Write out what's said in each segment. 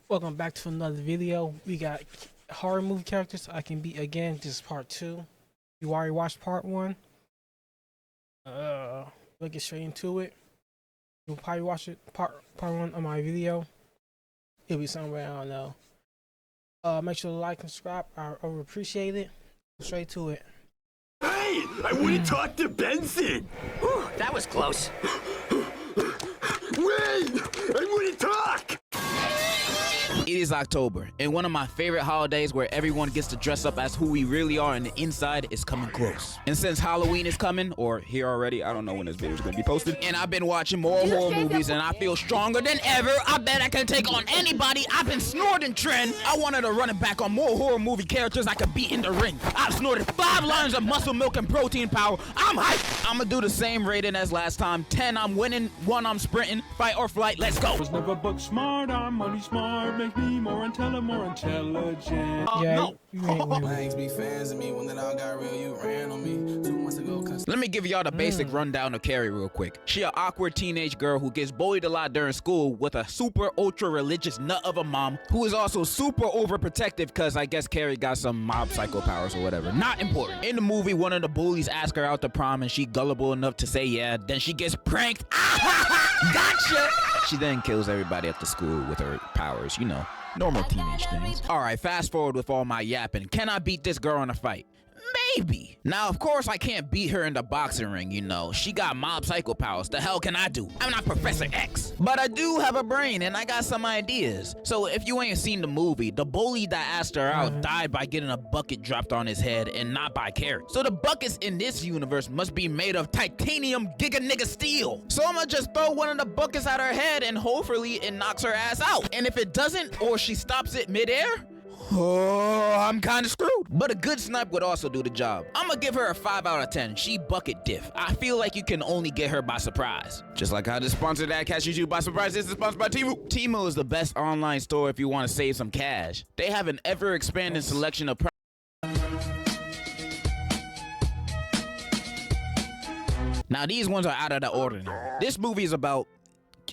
Welcome back to another video. We got horror movie characters I can beat again. This is part 2. You already watched part 1. We'll get straight into it. You'll probably watch it part 1 of my video. It'll be somewhere, I don't know. Make sure to like and subscribe. I would appreciate it. Straight to it. Hey, I want to talk to Benson. Whew, that was close. Wait, I want to talk. It is October, and one of my favorite holidays where everyone gets to dress up as who we really are and the inside is coming close. And since Halloween is coming, or here already, I don't know when this video is going to be posted, and I've been watching more horror movies and I feel stronger than ever. I bet I can take on anybody. I've been snorting trend. I wanted to run it back on more horror movie characters I could beat in the ring. I've snorted 5 lines of muscle milk and protein power. I'm hyped. I'm going to do the same rating as last time. 10, I'm winning. 1, I'm sprinting. Fight or flight, let's go. Was never book smart, I'm money smart, make me more intelligent. Yeah, no. Banks be fans of me when that all got real. You ran on me 2 months ago. Let me give y'all the basic rundown of Carrie real quick. She an awkward teenage girl who gets bullied a lot during school with a super ultra religious nut of a mom who is also super overprotective because I guess Carrie got some mob psycho powers or whatever. Not important. In the movie, one of the bullies asks her out to prom and she gullible enough to say yeah, then she gets pranked. Gotcha! She then kills everybody at the school with her powers, you know. Normal teenage things. Alright, fast forward with all my yapping. Can I beat this girl in a fight? Maybe. Now, of course, I can't beat her in the boxing ring, you know. She got mob psycho powers. The hell can I do? I'm not Professor X. But I do have a brain, and I got some ideas. So if you ain't seen the movie, the bully that asked her out died by getting a bucket dropped on his head and not by Carrie. So the buckets in this universe must be made of titanium giga nigga steel. So I'ma just throw one of the buckets at her head and hopefully it knocks her ass out. And if it doesn't, or she stops it midair, oh, I'm kinda screwed. But a good snipe would also do the job. I'ma give her a 5 out of 10. She bucket diff. I feel like you can only get her by surprise. Just like how the sponsor that catches you by surprise is sponsored by Temu. Temu is the best online store if you want to save some cash. They have an ever-expanding selection of Now these ones are out of the ordinary. This movie is about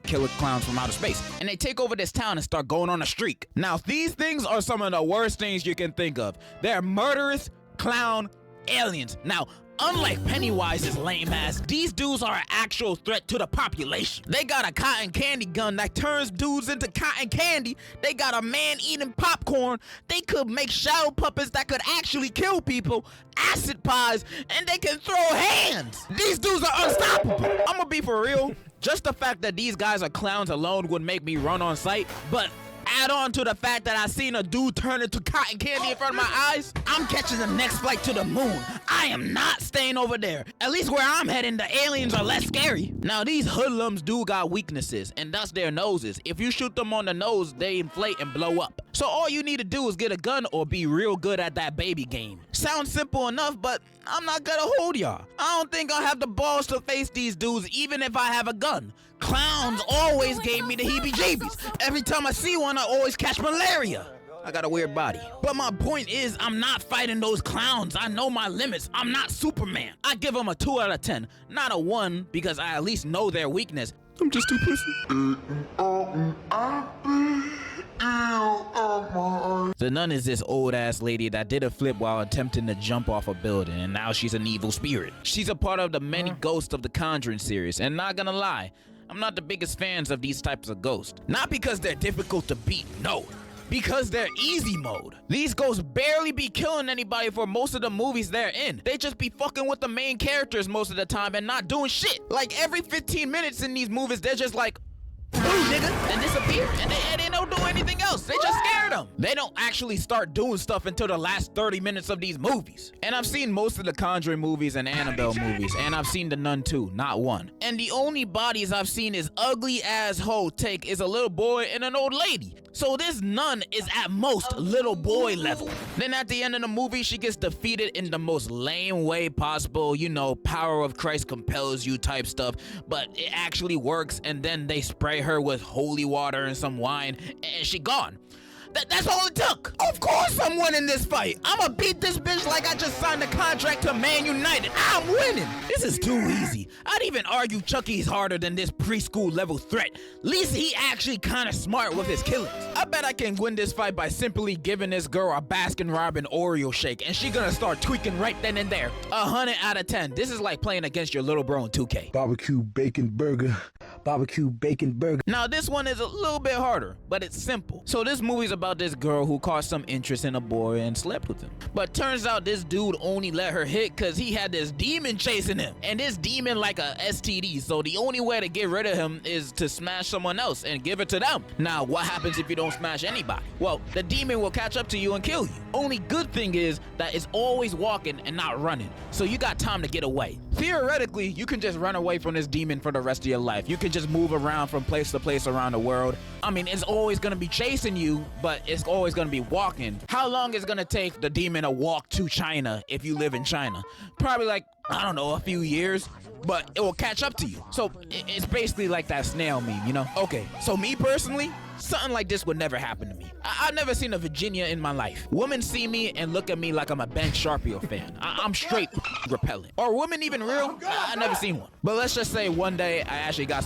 killer clowns from outer space, and they take over this town and start going on a streak. Now these things are some of the worst things you can think of. They're murderous clown aliens. Now unlike Pennywise's lame ass, these dudes are an actual threat to the population. They got a cotton candy gun that turns dudes into cotton candy. They got a man eating popcorn. They could make shadow puppets that could actually kill people, acid pies, and they can throw hands. These dudes are unstoppable. I'ma be for real. Just the fact that these guys are clowns alone would make me run on sight, but add on to the fact that I seen a dude turn into cotton candy in front of my eyes, I'm catching the next flight to the moon. I am not staying over there. At least where I'm heading, the aliens are less scary. Now these hoodlums do got weaknesses, and that's their noses. If you shoot them on the nose, they inflate and blow up. So all you need to do is get a gun or be real good at that baby game. Sounds simple enough, but I'm not gonna hold y'all. I don't think I'll have the balls to face these dudes even if I have a gun. Clowns always gave me the heebie-jeebies. Every time I see one, I always catch malaria. I got a weird body. But my point is, I'm not fighting those clowns. I know my limits. I'm not Superman. I give them a 2 out of 10, not a 1, because I at least know their weakness. I'm just too pussy. The nun is this old ass lady that did a flip while attempting to jump off a building, and now she's an evil spirit. She's a part of the many ghosts of the Conjuring series, and not gonna lie, I'm not the biggest fans of these types of ghosts. Not because they're difficult to beat, no. Because they're easy mode. These ghosts barely be killing anybody for most of the movies they're in. They just be fucking with the main characters most of the time and not doing shit. Like every 15 minutes in these movies, they're just like, ooh, nigga, and disappear, and they don't do anything else. They just scared them. They don't actually start doing stuff until the last 30 minutes of these movies. And I've seen most of the Conjuring movies and Annabelle movies, and I've seen The Nun too, not one. And the only bodies I've seen is ugly ass hoe take is a little boy and an old lady. So this nun is at most little boy level. Then at the end of the movie, she gets defeated in the most lame way possible. You know, power of Christ compels you type stuff, but it actually works, and then they spray her with holy water and some wine, and she gone. That's all it took. Of course I'm winning this fight. I'ma beat this bitch like I just signed a contract to Man United. I'm winning. This is too easy. I'd even argue Chucky's harder than this preschool level threat. At least he actually kinda smart with his killings. I bet I can win this fight by simply giving this girl a Baskin Robbins Oreo shake and she gonna start tweaking right then and there. 100 out of 10. This is like playing against your little bro in 2K. Barbecue bacon burger. Barbecue bacon burger. Now this one is a little bit harder, but it's simple. So this movie's about this girl who caught some interest in a boy and slept with him. But turns out this dude only let her hit cause he had this demon chasing him. And this demon like a STD, so the only way to get rid of him is to smash someone else and give it to them. Now what happens if you don't smash anybody? Well, the demon will catch up to you and kill you. Only good thing is that it's always walking and not running, so you got time to get away. Theoretically, you can just run away from this demon for the rest of your life. You can just move around from place to place around the world. I mean, it's always gonna be chasing you, but it's always gonna be walking. How long is it gonna take the demon to walk to China if you live in China? Probably like, I don't know, a few years, but it will catch up to you. So it's basically like that snail meme, you know? Okay, so me personally, something like this would never happen to me. I've never seen a Virginia in my life. Women see me and look at me like I'm a Ben Sharpio fan. I'm straight repellent. Are women even real? I never seen one. But let's just say one day I actually got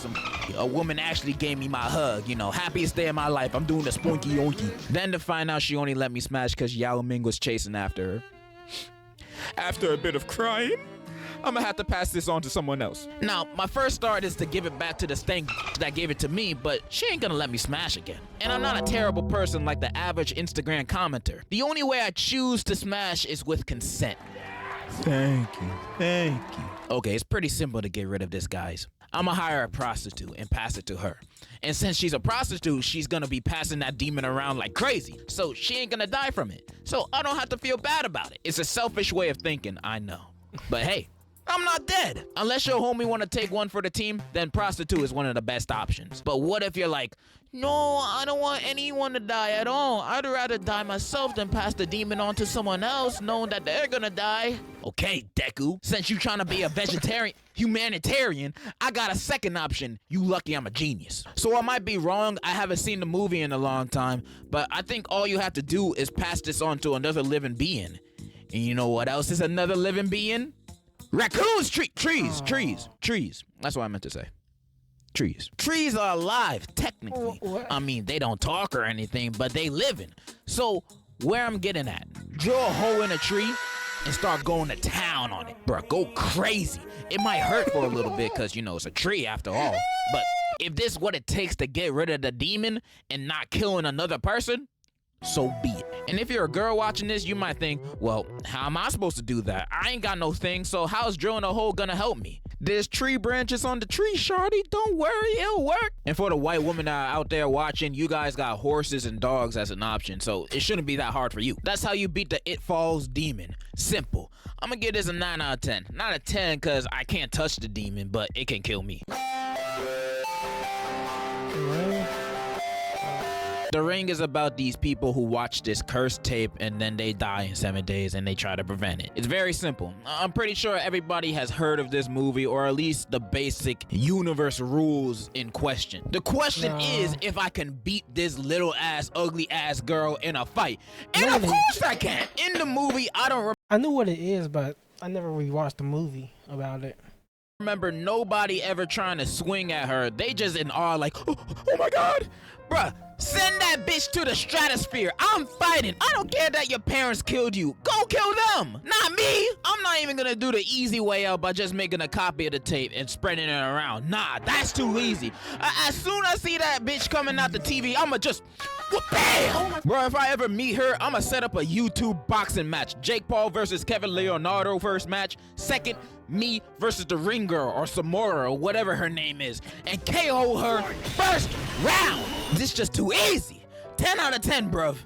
a woman actually gave me my hug, you know, happiest day of my life. I'm doing the spoinky yonky. Then to find out she only let me smash because Yao Ming was chasing after her. After a bit of crying, I'm gonna have to pass this on to someone else. Now, my first thought is to give it back to the stank that gave it to me, but she ain't gonna let me smash again. And I'm not a terrible person like the average Instagram commenter. The only way I choose to smash is with consent. Thank you. Okay, it's pretty simple to get rid of this, guys. I'ma hire a prostitute and pass it to her. And since she's a prostitute, she's gonna be passing that demon around like crazy. So she ain't gonna die from it. So I don't have to feel bad about it. It's a selfish way of thinking, I know. But hey, I'm not dead. Unless your homie want to take one for the team, then prostitute is one of the best options. But what if you're like, no, I don't want anyone to die at all. I'd rather die myself than pass the demon on to someone else knowing that they're gonna die. Okay, Deku, since you trying to be a humanitarian, I got a second option. You lucky I'm a genius. So I might be wrong. I haven't seen the movie in a long time, but I think all you have to do is pass this on to another living being. And you know what else is another living being? Raccoons, trees. That's what I meant to say. Trees. Trees are alive, technically. I mean, they don't talk or anything, but they living. So, where I'm getting at, draw a hole in a tree and start going to town on it. Bruh, go crazy. It might hurt for a little bit because, you know, it's a tree after all. But if this is what it takes to get rid of the demon and not killing another person, so be it. And if you're a girl watching this, you might think, well, how am I supposed to do that? I ain't got no thing, so how's drilling a hole gonna help me? There's tree branches on the tree, shawty. Don't worry, it'll work. And for the white women that are out there watching, you guys got horses and dogs as an option, so it shouldn't be that hard for you. That's how you beat the It Falls demon. Simple. I'm gonna give this a 9 out of 10. Not a 10 because I can't touch the demon, but it can kill me. The Ring is about these people who watch this cursed tape and then they die in 7 days and they try to prevent it. It's very simple. I'm pretty sure everybody has heard of this movie, or at least the basic universe rules in question. The question is if I can beat this little ass, ugly ass girl in a fight. And of course I can. In the movie, I knew what it is, but I never really watched the movie about it. Remember nobody ever trying to swing at her. They just in awe like, oh my God. Bruh, send that bitch to the stratosphere. I'm fighting. I don't care that your parents killed you. Go kill them, not me. I'm not even gonna do the easy way out by just making a copy of the tape and spreading it around. Nah, that's too easy. As soon as I see that bitch coming out the TV, I'ma just, bam! Bro, if I ever meet her, I'ma set up a YouTube boxing match. Jake Paul versus Kevin Leonardo first match. Second, me versus the Ring Girl or Samora or whatever her name is, and KO her first round. This just too easy. 10 out of 10, bruv.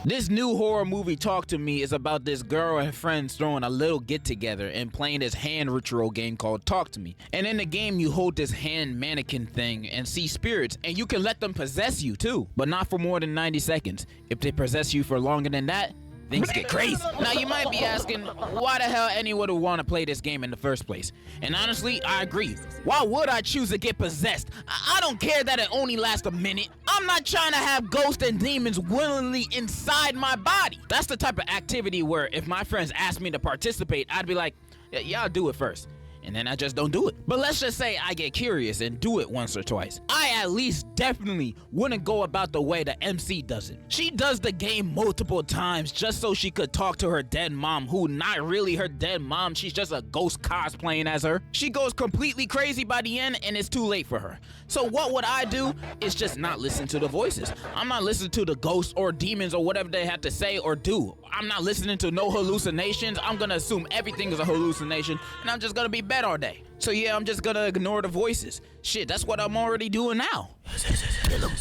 This new horror movie, Talk to Me, is about this girl and friends throwing a little get together and playing this hand ritual game called Talk to Me. And in the game, you hold this hand mannequin thing and see spirits, and you can let them possess you too, but not for more than 90 seconds. If they possess you for longer than that, things get crazy. Now you might be asking, why the hell anyone would want to play this game in the first place? And honestly, I agree. Why would I choose to get possessed? I don't care that it only lasts a minute. I'm not trying to have ghosts and demons willingly inside my body. That's the type of activity where if my friends asked me to participate, I'd be like, yeah, I'll do it first. And then I just don't do it. But let's just say I get curious and do it once or twice. I at least definitely wouldn't go about the way the MC does it. She does the game multiple times just so she could talk to her dead mom, who not really her dead mom, she's just a ghost cosplaying as her. She goes completely crazy by the end and it's too late for her. So what would I do is just not listen to the voices. I'm not listening to the ghosts or demons or whatever they have to say or do. I'm not listening to no hallucinations. I'm gonna assume everything is a hallucination and I'm just gonna be bed all day. So yeah, I'm just gonna ignore the voices. Shit, that's what I'm already doing now. Kill him.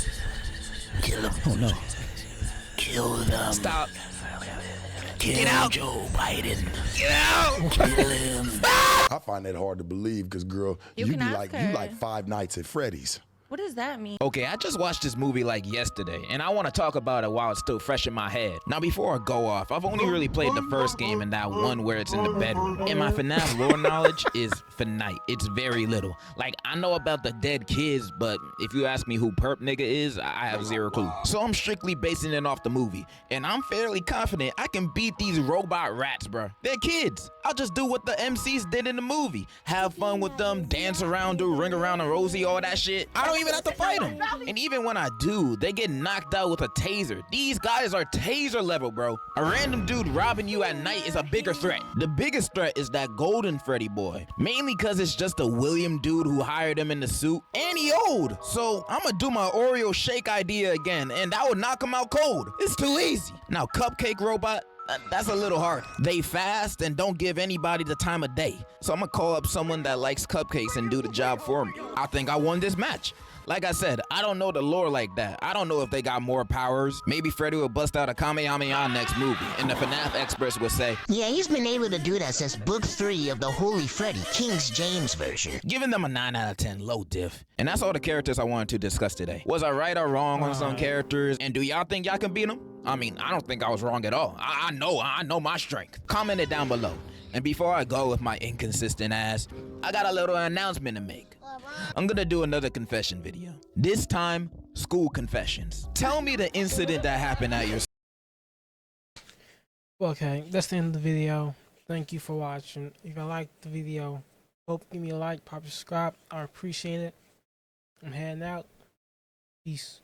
Kill him. Oh no. Kill them. Stop. Get out. Joe Biden. Get out. Kill him. I find that hard to believe because, girl, you can be ask like her. you like Five Nights at Freddy's. What does that mean? Okay, I just watched this movie like yesterday, and I want to talk about it while it's still fresh in my head. Now, before I go off, I've only really played the first game and that one where it's in the bedroom. And my FNAF lore knowledge is finite. It's very little. Like, I know about the dead kids, but if you ask me who Perp Nigga is, I have zero clue. So I'm strictly basing it off the movie, and I'm fairly confident I can beat these robot rats, bruh. They're kids. I'll just do what the MCs did in the movie. Have fun with them, dance around, do ring around a Rosie, all that shit. I don't even have to fight them. And even when I do, they get knocked out with a taser. These guys are taser level, bro. A random dude robbing you at night is a bigger threat. The biggest threat is that Golden Freddy boy. Mainly cause it's just a William dude who hired him in the suit. And he old. So I'ma do my Oreo shake idea again, and that would knock him out cold. It's too easy. Now Cupcake Robot, that's a little hard. They fast and don't give anybody the time of day. So I'm gonna call up someone that likes cupcakes and do the job for me. I think I won this match. Like I said, I don't know the lore like that. I don't know if they got more powers. Maybe Freddy will bust out a Kamehameha next movie, and the FNAF experts will say, yeah, he's been able to do that since book 3 of the Holy Freddy, King James version. giving them a 9 out of 10, low diff. And that's all the characters I wanted to discuss today. Was I right or wrong on some characters? And do y'all think y'all can beat them? I mean, I don't think I was wrong at all. I know my strength. Comment it down below. And before I go with my inconsistent ass, I got a little announcement to make. I'm gonna do another confession video. This time, school confessions. Tell me the incident that happened at your Okay, that's the end of the video. Thank you for watching. If you liked the video, hope give me a like, pop, subscribe. I appreciate it. I'm heading out. Peace.